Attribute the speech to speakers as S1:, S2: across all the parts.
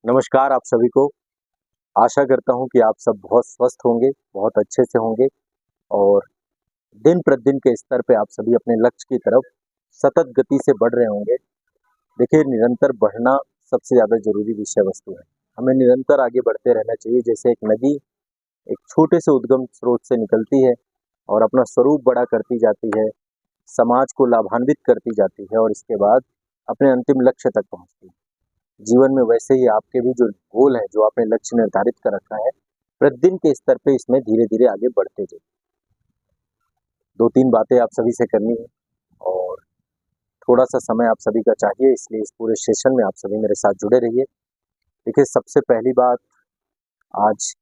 S1: नमस्कार आप सभी को। आशा करता हूँ कि आप सब बहुत स्वस्थ होंगे, बहुत अच्छे से होंगे और दिन प्रतिदिन के स्तर पे आप सभी अपने लक्ष्य की तरफ सतत गति से बढ़ रहे होंगे। देखिए, निरंतर बढ़ना सबसे ज़्यादा ज़रूरी विषय वस्तु है। हमें निरंतर आगे बढ़ते रहना चाहिए। जैसे एक नदी एक छोटे से उद्गम स्रोत से निकलती है और अपना स्वरूप बड़ा करती जाती है, समाज को लाभान्वित करती जाती है और इसके बाद अपने अंतिम लक्ष्य तक पहुँचती है। जीवन में वैसे ही आपके भी जो गोल है, जो आपने लक्ष्य निर्धारित कर रखा है, प्रतिदिन के स्तर पे इसमें धीरे-धीरे आगे बढ़ते जाइए। 2-3 बातें आप सभी से करनी है और थोड़ा-सा समय आप सभी का चाहिए, इसलिए इस पूरे सेशन में आप सभी मेरे साथ जुड़े रहिए। देखिए, सबसे पहली बात, आज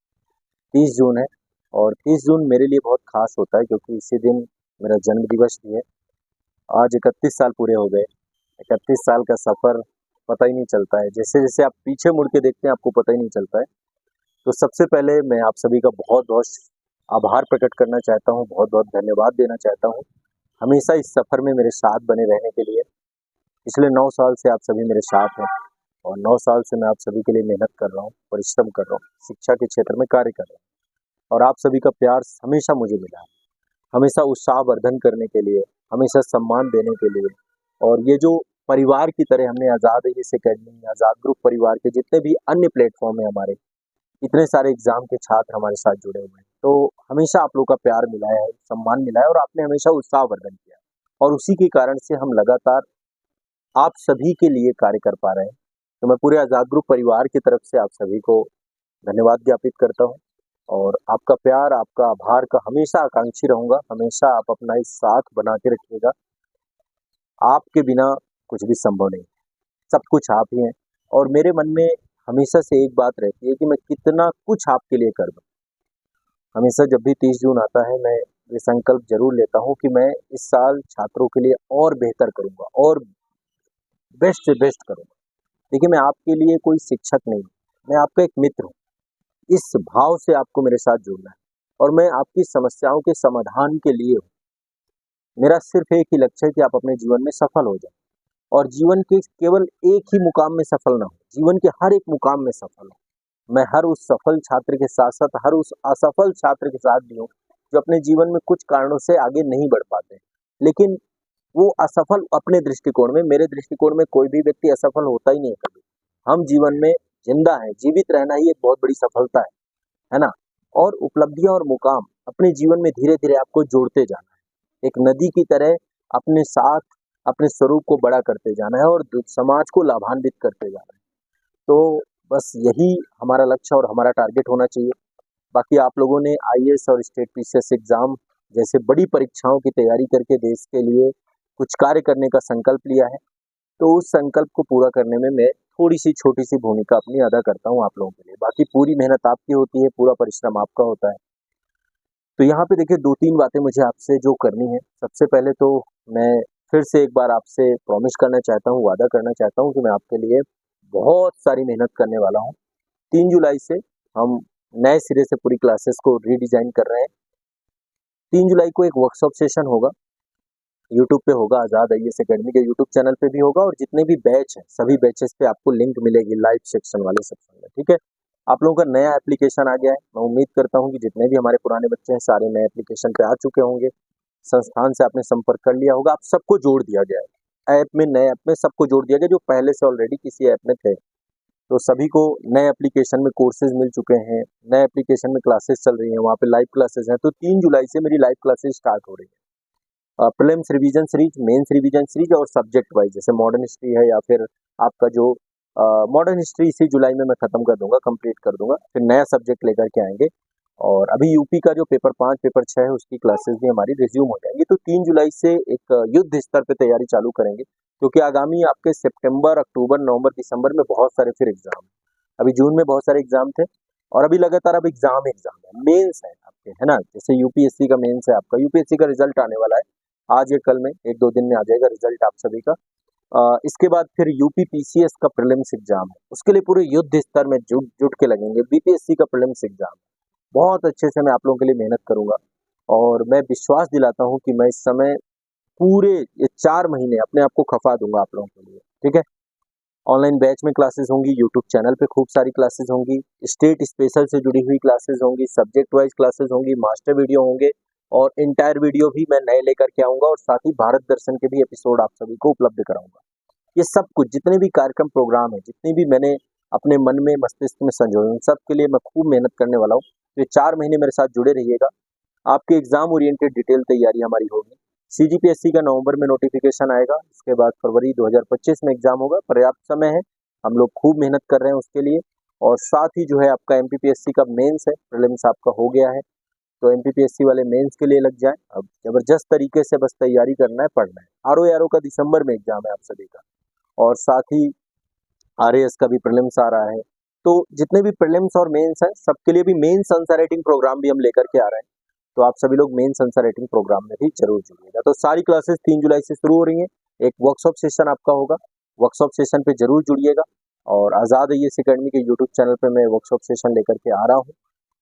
S1: 30 जून है और 30 जून मेरे लिए बहुत ख़ास होता है क्योंकि इसी दिन मेरा जन्म दिवस भी है। आज 31 साल पूरे हो गए। 31 साल का सफ़र पता ही नहीं चलता है। जैसे-जैसे आप पीछे मुड़ के देखते हैं, आपको पता ही नहीं चलता है। तो सबसे पहले मैं आप सभी का बहुत-बहुत आभार प्रकट करना चाहता हूँ, बहुत-बहुत धन्यवाद देना चाहता हूँ, हमेशा इस सफ़र में मेरे साथ बने रहने के लिए। पिछले 9 साल से आप सभी मेरे साथ हैं और 9 साल से मैं आप सभी के लिए मेहनत कर रहा हूँ, परिश्रम कर रहा हूँ, शिक्षा के क्षेत्र में कार्य कर रहा हूँ और आप सभी का प्यार हमेशा मुझे मिला है, हमेशा उत्साहवर्धन करने के लिए, हमेशा सम्मान देने के लिए। और ये जो परिवार की तरह हमने आज़ाद इस अकेडमी, आज़ाद ग्रुप परिवार के जितने भी अन्य प्लेटफ़ॉर्म हैं हमारे, इतने सारे एग्ज़ाम के छात्र हमारे साथ जुड़े हुए हैं। तो हमेशा आप लोग का प्यार मिला है, सम्मान मिला है और आपने हमेशा उत्साहवर्धन किया है और उसी के कारण से हम लगातार आप सभी के लिए कार्य कर पा रहे हैं। तो मैं पूरे आज़ाद ग्रुप परिवार की तरफ से आप सभी को धन्यवाद ज्ञापित करता हूँ और आपका प्यार, आपका आभार का हमेशा आकांक्षी रहूँगा। हमेशा आप अपना इस साथ बना के रखिएगा। आपके बिना कुछ भी संभव नहीं, सब कुछ आप ही हैं और मेरे मन में हमेशा से एक बात रहती है कि मैं कितना कुछ आपके लिए कर दूँ। हमेशा जब भी 30 जून आता है, मैं ये संकल्प ज़रूर लेता हूँ कि मैं इस साल छात्रों के लिए और बेहतर करूँगा और बेस्ट से बेस्ट करूँगा। देखिए, मैं आपके लिए कोई शिक्षक नहीं हूँ, मैं आपका एक मित्र हूँ। इस भाव से आपको मेरे साथ जुड़ना है और मैं आपकी समस्याओं के समाधान के लिए हूँ। मेरा सिर्फ़ एक ही लक्ष्य है कि आप अपने जीवन में सफल हो जाएँ और जीवन के केवल एक ही मुकाम में सफल ना हो, जीवन के हर एक मुकाम में सफल हो। मैं हर उस सफल छात्र के साथ-साथ हर उस असफल छात्र के साथ भी हूँ, जो अपने जीवन में कुछ कारणों से आगे नहीं बढ़ पाते। लेकिन वो असफल अपने दृष्टिकोण में, मेरे दृष्टिकोण में कोई भी व्यक्ति असफल होता ही नहीं है कभी। हम जीवन में ज़िंदा हैं, जीवित रहना ही एक बहुत बड़ी सफलता है ना? और उपलब्धियाँ और मुकाम अपने जीवन में धीरे-धीरे आपको जोड़ते जाना है। एक नदी की तरह अपने साथ, अपने स्वरूप को बड़ा करते जाना है और समाज को लाभान्वित करते जाना है। तो बस यही हमारा लक्ष्य और हमारा टारगेट होना चाहिए। बाकी आप लोगों ने आईएएस और स्टेट पीसीएस एग्ज़ाम जैसे बड़ी परीक्षाओं की तैयारी करके देश के लिए कुछ कार्य करने का संकल्प लिया है, तो उस संकल्प को पूरा करने में मैं थोड़ी-सी छोटी-सी भूमिका अपनी अदा करता हूँ आप लोगों के लिए। बाकी पूरी मेहनत आपकी होती है, पूरा परिश्रम आपका होता है। तो यहाँ पे देखिए 2-3 बातें मुझे आपसे जो करनी है। सबसे पहले तो मैं फिर से एक बार आपसे प्रॉमिस करना चाहता हूँ, वादा करना चाहता हूँ कि मैं आपके लिए बहुत सारी मेहनत करने वाला हूँ। 3 जुलाई से हम नए सिरे से पूरी क्लासेस को रीडिज़ाइन कर रहे हैं। 3 जुलाई को एक वर्कशॉप सेशन होगा, यूट्यूब पे होगा, आज़ाद आईएएस अकेडमी के यूट्यूब चैनल पे भी होगा और जितने भी बैच हैं, सभी बैचेस पे आपको लिंक मिलेगी लाइव सेक्शन वाले सेक्शन में, ठीक है? आप लोगों का नया एप्लीकेशन आ गया है। मैं उम्मीद करता हूँ कि जितने भी हमारे पुराने बच्चे हैं, सारे नए एप्लीकेशन पे आ चुके होंगे। संस्थान से आपने संपर्क कर लिया होगा, आप सबको जोड़ दिया गया है। ऐप में, नए ऐप में सबको जोड़ दिया गया जो पहले से ऑलरेडी किसी ऐप में थे। तो सभी को नए एप्लीकेशन में कोर्सेज़ मिल चुके हैं, नए एप्लीकेशन में क्लासेस चल रही हैं, वहाँ पे लाइव क्लासेस हैं। तो 3 जुलाई से मेरी लाइव क्लासेस स्टार्ट हो रही हैं। Prelims revision series, mains revision series और सब्जेक्ट वाइज, जैसे मॉडर्न हिस्ट्री है या फिर आपका जो मॉडर्न हिस्ट्री इसी जुलाई में मैं खत्म कर दूंगा, कंप्लीट कर दूंगा, फिर नया सब्जेक्ट लेकर के आएंगे। और अभी यूपी का जो पेपर 5 पेपर 6 है उसकी क्लासेस भी हमारी रिज्यूम हो जाएंगी। तो 3 जुलाई से एक युद्ध स्तर पे तैयारी चालू करेंगे क्योंकि आगामी आपके सितंबर, अक्टूबर, नवंबर, दिसंबर में बहुत सारे फिर एग्जाम। अभी जून में बहुत सारे एग्जाम थे और अभी लगातार अब एग्जाम है, मेंस है आपके, है ना? जैसे यूपीएससी का मेंस है आपका, यूपीएससी का रिजल्ट आने वाला है आज या कल में, 1-2 दिन में आ जाएगा रिजल्ट आप सभी का। इसके बाद फिर यूपी पीसीएस का प्रीलिम्स एग्जाम है, उसके लिए पूरे युद्ध स्तर में जुट जुट के लगेंगे। बीपीएससी का प्रीलिम्स एग्जाम, बहुत अच्छे से मैं आप लोगों के लिए मेहनत करूंगा और मैं विश्वास दिलाता हूं कि मैं इस समय पूरे ये 4 महीने अपने आप को खपा दूंगा आप लोगों के लिए, ठीक है? ऑनलाइन बैच में क्लासेस होंगी, यूट्यूब चैनल पे खूब सारी क्लासेस होंगी, स्टेट स्पेशल से जुड़ी हुई क्लासेस होंगी, सब्जेक्ट वाइज क्लासेस होंगी, मास्टर वीडियो होंगे और इंटायर वीडियो भी मैं नए लेकर के आऊँगा और साथ ही भारत दर्शन के भी एपिसोड आप सभी को उपलब्ध कराऊँगा। ये सब कुछ जितने भी कार्यक्रम प्रोग्राम है, जितनी भी मैंने अपने मन में मस्तिष्क में संजोए, उन सब के लिए मैं खूब मेहनत करने वाला हूँ। तो ये 4 महीने मेरे साथ जुड़े रहिएगा। आपके एग्जाम ओरिएंटेड डिटेल तैयारी हमारी होगी। सीजीपीएससी का नवंबर में नोटिफिकेशन आएगा, इसके बाद फरवरी 2025 में एग्जाम होगा। पर्याप्त समय है, हम लोग खूब मेहनत कर रहे हैं उसके लिए। और साथ ही जो है आपका एमपीपीएससी का मेंस है, प्रीलिम्स आपका हो गया है, तो एमपीपीएससी वाले मेंस के लिए लग जाए। अब जबरदस्त तरीके से बस तैयारी करना है, पढ़ना है। आरओ का दिसंबर में एग्जाम है आप सभी का, और साथ ही आरएएस का भी प्रीलिम्स आ रहा है। तो जितने भी प्रीलिम्स और मेंस हैं, सबके लिए भी मेंस आंसर राइटिंग प्रोग्राम भी हम लेकर के आ रहे हैं। तो आप सभी लोग मेंस आंसर राइटिंग प्रोग्राम में भी जरूर जुड़िएगा। तो सारी क्लासेस 3 जुलाई से शुरू हो रही हैं। एक वर्कशॉप सेशन आपका होगा, वर्कशॉप सेशन पे जरूर जुड़िएगा। और आज़ाद आईएएस एकेडमी के यूट्यूब चैनल पे मैं वर्कशॉप सेशन लेकर के आ रहा हूँ,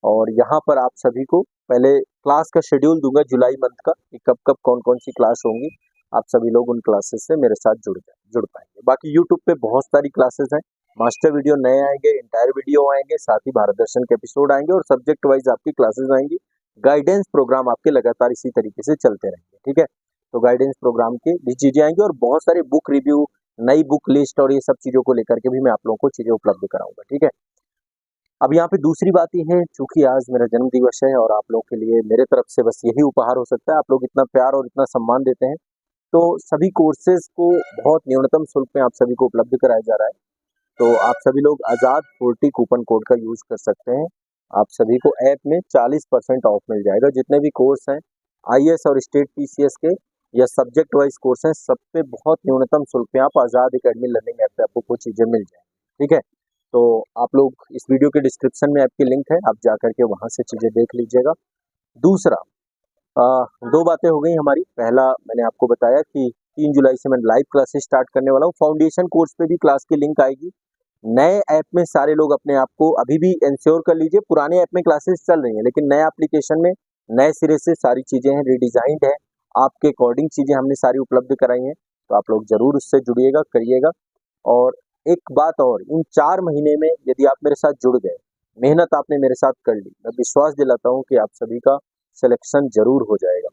S1: और यहाँ पर आप सभी को पहले क्लास का शेड्यूल दूंगा जुलाई मंथ का, कि कब कब कौन कौन सी क्लास होंगी। आप सभी लोग उन क्लासेस से मेरे साथ जुड़ पाएंगे। बाकी यूट्यूब पे बहुत सारी क्लासेस हैं, मास्टर वीडियो नए आएंगे, इंटायर वीडियो आएंगे, साथ ही भारत दर्शन के एपिसोड आएंगे और सब्जेक्ट वाइज आपकी क्लासेस आएंगी। गाइडेंस प्रोग्राम आपके लगातार इसी तरीके से चलते रहेंगे, ठीक है। तो गाइडेंस प्रोग्राम की भी चीजें आएंगी और बहुत सारे बुक रिव्यू, नई बुक लिस्ट और ये सब चीजों को लेकर के भी मैं आप लोगों को चीजें उपलब्ध कराऊंगा, ठीक है। अब यहाँ पे दूसरी बात ये है, चूंकि आज मेरा जन्म दिवस है और आप लोगों के लिए मेरे तरफ से बस यही उपहार हो सकता है। आप लोग इतना प्यार और इतना सम्मान देते हैं, तो सभी कोर्सेज को बहुत न्यूनतम शुल्क में आप सभी को उपलब्ध कराया जा रहा है। तो आप सभी लोग आज़ाद 40 कूपन कोड का यूज कर सकते हैं। आप सभी को ऐप में 40% ऑफ मिल जाएगा। जितने भी कोर्स हैं आईएएस और स्टेट पीसीएस के या सब्जेक्ट वाइज कोर्स हैं, सब पे बहुत न्यूनतम शुल्क में आप आज़ाद एकेडमी लर्निंग ऐप पे आपको कुछ चीज़ें मिल जाएंगी, ठीक है। तो आप लोग इस वीडियो के डिस्क्रिप्शन में ऐप की लिंक है, आप जा करके वहाँ से चीज़ें देख लीजिएगा। दूसरा, दो बातें हो गई हमारी। पहला, मैंने आपको बताया कि 3 जुलाई से मैं लाइव क्लासेस स्टार्ट करने वाला हूँ। फाउंडेशन कोर्स पे भी क्लास की लिंक आएगी। नए ऐप में सारे लोग अपने आप को अभी भी इंश्योर कर लीजिए। पुराने ऐप में क्लासेस चल रही हैं, लेकिन नए एप्लीकेशन में नए सिरे से सारी चीज़ें हैं, रिडिजाइंड है, आपके अकॉर्डिंग चीज़ें हमने सारी उपलब्ध कराई हैं। तो आप लोग ज़रूर उससे जुड़िएगा, करिएगा। और एक बात और, इन 4 महीने में यदि आप मेरे साथ जुड़ गए, मेहनत आपने मेरे साथ कर ली, मैं विश्वास दिलाता हूँ कि आप सभी का सिलेक्शन जरूर हो जाएगा,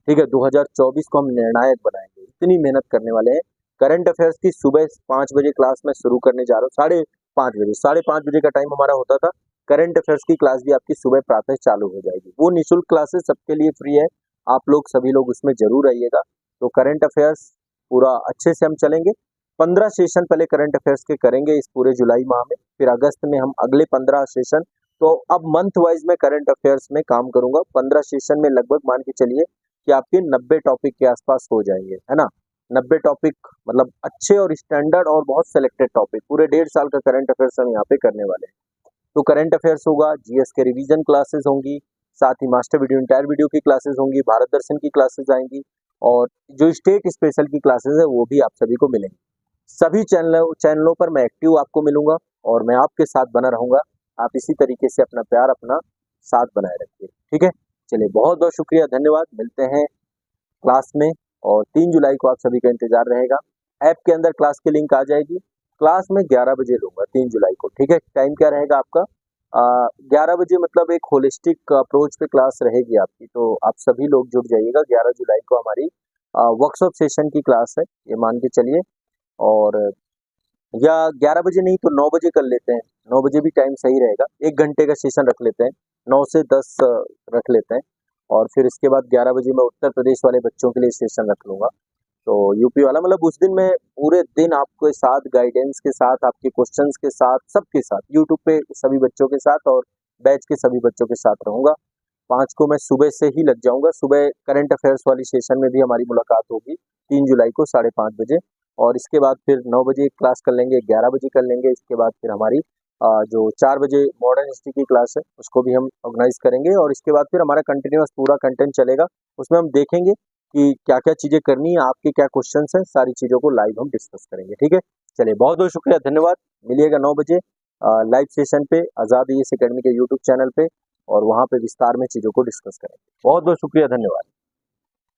S1: ठीक है। 2024 को हम निर्णायक बनाएंगे, इतनी मेहनत करने वाले हैं। करंट अफेयर्स की सुबह 5 बजे क्लास में शुरू करने जा रहा हूँ, 5:30 बजे का टाइम हमारा होता था। करंट अफेयर्स की क्लास भी आपकी सुबह प्रातः चालू हो जाएगी। वो निःशुल्क क्लासेस सबके लिए फ्री है, आप लोग सभी लोग उसमें जरूर आइएगा। तो करंट अफेयर्स पूरा अच्छे से हम चलेंगे। 15 सेशन पहले करंट अफेयर्स के करेंगे इस पूरे जुलाई माह में, फिर अगस्त में हम अगले 15 सेशन। तो अब मंथ वाइज में करंट अफेयर्स में काम करूंगा। 15 सेशन में लगभग मान के चलिए कि आपके 90 टॉपिक के आसपास हो जाएंगे, है ना। 90 टॉपिक मतलब अच्छे और स्टैंडर्ड और बहुत सिलेक्टेड टॉपिक, पूरे 1.5 साल का करंट अफेयर्स हम यहाँ पे करने वाले हैं। तो करंट अफेयर्स होगा, जीएस के रिवीजन क्लासेस होंगी, साथ ही मास्टर वीडियो, इंटायर वीडियो की क्लासेस होंगी, भारत दर्शन की क्लासेस आएंगी, और जो स्टेट स्पेशल की क्लासेस है वो भी आप सभी को मिलेंगी। सभी चैनलों पर मैं एक्टिव आपको मिलूंगा और मैं आपके साथ बना रहूंगा। आप इसी तरीके से अपना प्यार, अपना साथ बनाए रखिए, ठीक है। चलिए, बहुत बहुत शुक्रिया, धन्यवाद। मिलते हैं क्लास में, और 3 जुलाई को आप सभी का इंतजार रहेगा। ऐप के अंदर क्लास की लिंक आ जाएगी। क्लास में 11 बजे लूंगा 3 जुलाई को, ठीक है। टाइम क्या रहेगा आपका? 11 बजे, मतलब एक होलिस्टिक अप्रोच पे क्लास रहेगी आपकी। तो आप सभी लोग जुड़ जाइएगा। 11 जुलाई को हमारी वर्कशॉप सेशन की क्लास है, ये मान के चलिए। और या 11 बजे नहीं तो 9 बजे कर लेते हैं, 9 बजे भी टाइम सही रहेगा। 1 घंटे का सेशन रख लेते हैं, 9 से 10 रख लेते हैं। और फिर इसके बाद 11 बजे मैं उत्तर प्रदेश वाले बच्चों के लिए सेशन रख लूँगा। तो यूपी वाला, मतलब उस दिन मैं पूरे दिन आपके साथ गाइडेंस के साथ, आपके क्वेश्चंस के साथ, सबके साथ, यूट्यूब पे सभी बच्चों के साथ और बैच के सभी बच्चों के साथ रहूँगा। 5 को मैं सुबह से ही लग जाऊँगा। सुबह करंट अफेयर्स वाली सेशन में भी हमारी मुलाकात होगी 3 जुलाई को 5:30 बजे। और इसके बाद फिर 9 बजे क्लास कर लेंगे, 11 बजे कर लेंगे। इसके बाद फिर हमारी जो 4 बजे मॉडर्न हिस्ट्री की क्लास है उसको भी हम ऑर्गेनाइज करेंगे। और इसके बाद फिर हमारा कंटिन्यूअस पूरा कंटेंट चलेगा, उसमें हम देखेंगे कि क्या क्या चीज़ें करनी है, आपके क्या क्वेश्चंस हैं, सारी चीज़ों को लाइव हम डिस्कस करेंगे, ठीक है। चलिए, बहुत बहुत शुक्रिया, धन्यवाद। मिलिएगा 9 बजे लाइव सेशन पे, आज़ाद आईएएस एकेडमी के यूट्यूब चैनल पे, और वहाँ पे विस्तार में चीज़ों को डिस्कस करेंगे। बहुत बहुत शुक्रिया, धन्यवाद।